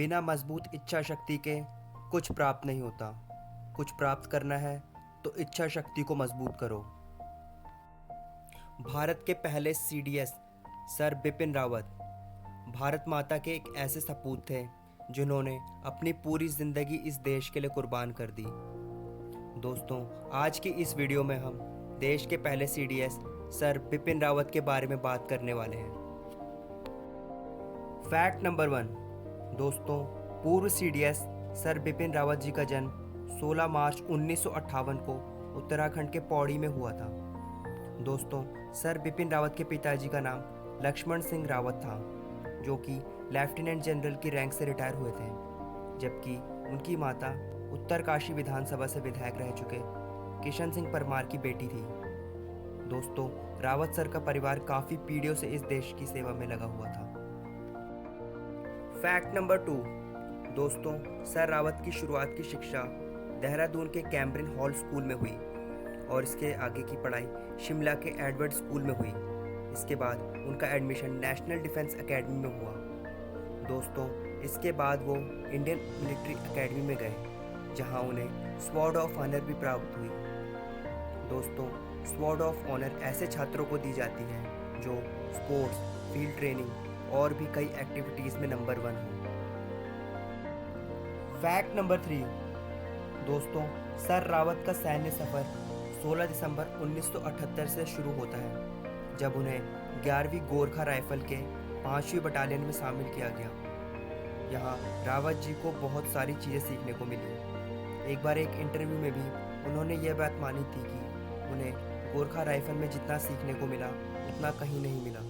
बिना मजबूत इच्छा शक्ति के कुछ प्राप्त नहीं होता। कुछ प्राप्त करना है तो इच्छा शक्ति को मजबूत करो। भारत के पहले सीडीएस सर बिपिन रावत भारत माता के एक ऐसे सपूत थे जिन्होंने अपनी पूरी जिंदगी इस देश के लिए कुर्बान कर दी। दोस्तों, आज की इस वीडियो में हम देश के पहले सीडीएस सर बिपिन रावत के बारे में बात करने वाले हैं। Fact number 1। दोस्तों, पूर्व सीडीएस सर बिपिन रावत जी का जन्म 16 मार्च 1958 को उत्तराखंड के पौड़ी में हुआ था। दोस्तों, सर बिपिन रावत के पिताजी का नाम लक्ष्मण सिंह रावत था, जो कि लेफ्टिनेंट जनरल की रैंक से रिटायर हुए थे, जबकि उनकी माता उत्तरकाशी विधानसभा से विधायक रह चुके किशन सिंह परमार की बेटी थी। दोस्तों, रावत सर का परिवार काफ़ी पीढ़ियों से इस देश की सेवा में लगा हुआ था। Fact number 2। दोस्तों, सर रावत की शुरुआत की शिक्षा देहरादून के कैम्ब्रिन हॉल स्कूल में हुई और इसके आगे की पढ़ाई शिमला के एडवर्ड स्कूल में हुई। इसके बाद उनका एडमिशन नेशनल डिफेंस एकेडमी में हुआ। दोस्तों, इसके बाद वो इंडियन मिलिट्री एकेडमी में गए, जहां उन्हें स्वॉर्ड ऑफ ऑनर भी प्राप्त हुई। दोस्तों, स्वॉर्ड ऑफ ऑनर ऐसे छात्रों को दी जाती है जो स्पोर्ट्स, फील्ड ट्रेनिंग और भी कई एक्टिविटीज़ में नंबर 1 हो। Fact number 3। दोस्तों, सर रावत का सैन्य सफ़र 16 दिसंबर 1978 से शुरू होता है, जब उन्हें 11वीं गोरखा राइफल के 5वीं बटालियन में शामिल किया गया। यहाँ रावत जी को बहुत सारी चीज़ें सीखने को मिली। एक बार एक इंटरव्यू में भी उन्होंने यह बात मानी थी कि उन्हें गोरखा राइफल में जितना सीखने को मिला उतना कहीं नहीं मिला।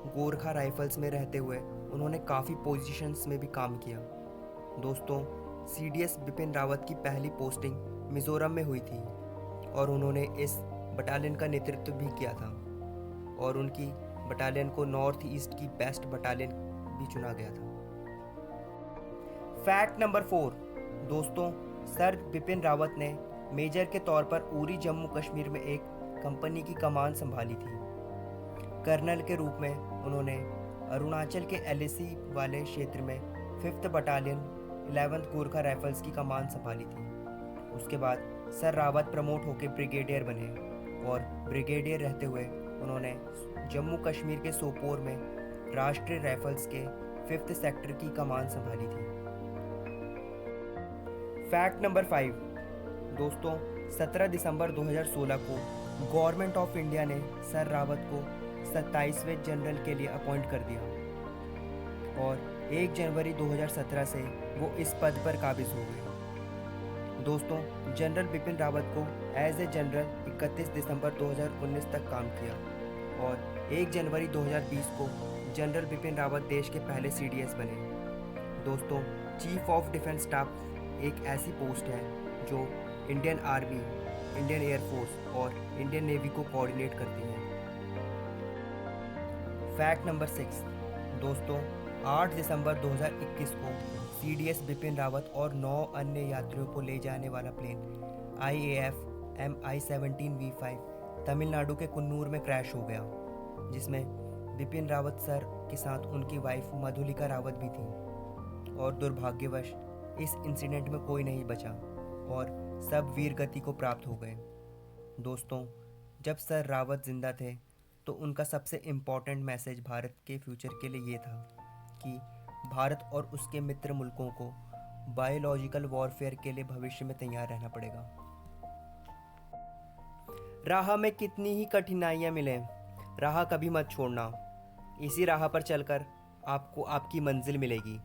गोरखा राइफल्स में रहते हुए उन्होंने काफ़ी पोजीशंस में भी काम किया। दोस्तों, सीडीएस बिपिन रावत की पहली पोस्टिंग मिज़ोरम में हुई थी और उन्होंने इस बटालियन का नेतृत्व भी किया था और उनकी बटालियन को नॉर्थ ईस्ट की बेस्ट बटालियन भी चुना गया था। Fact number 4। दोस्तों, सर बिपिन रावत ने मेजर के तौर पर उरी जम्मू कश्मीर में एक कंपनी की कमान संभाली थी। कर्नल के रूप में उन्होंने अरुणाचल के एलएसी वाले क्षेत्र में 5th battalion 11th Gorkha rifles की कमान संभाली थी। उसके बाद सर रावत प्रमोट होकर ब्रिगेडियर बने और ब्रिगेडियर रहते हुए उन्होंने जम्मू कश्मीर के सोपोर में राष्ट्रीय राइफल्स के 5th सेक्टर की कमान संभाली थी। Fact number 5। दोस्तों, 17 दिसंबर 2016 को गवर्नमेंट ऑफ इंडिया ने सर रावत को 27वें जनरल के लिए अपॉइंट कर दिया और 1 जनवरी 2017 से वो इस पद पर काबिज हो गए। दोस्तों, जनरल बिपिन रावत को एज ए जनरल 31 दिसंबर 2019 तक काम किया और 1 जनवरी 2020 को जनरल बिपिन रावत देश के पहले सीडीएस बने। दोस्तों, चीफ ऑफ डिफेंस स्टाफ एक ऐसी पोस्ट है जो इंडियन आर्मी, इंडियन एयरफोर्स और इंडियन नेवी को कोऑर्डिनेट करती है। Fact number 6। दोस्तों, 8 दिसंबर 2021 को सीडीएस बिपिन रावत और 9 अन्य यात्रियों को ले जाने वाला प्लेन IAF MI-17V5 तमिलनाडु के कुन्नूर में क्रैश हो गया, जिसमें बिपिन रावत सर के साथ उनकी वाइफ मधुलिका रावत भी थी और दुर्भाग्यवश इस इंसिडेंट में कोई नहीं बचा और सब वीर गति को प्राप्त हो गए। दोस्तों, जब सर रावत जिंदा थे तो उनका सबसे इम्पॉर्टेंट मैसेज भारत के फ्यूचर के लिए ये था कि भारत और उसके मित्र मुल्कों को बायोलॉजिकल वॉरफेयर के लिए भविष्य में तैयार रहना पड़ेगा। राह में कितनी ही कठिनाइयाँ मिलें, राह कभी मत छोड़ना। इसी राह पर चलकर आपको आपकी मंजिल मिलेगी।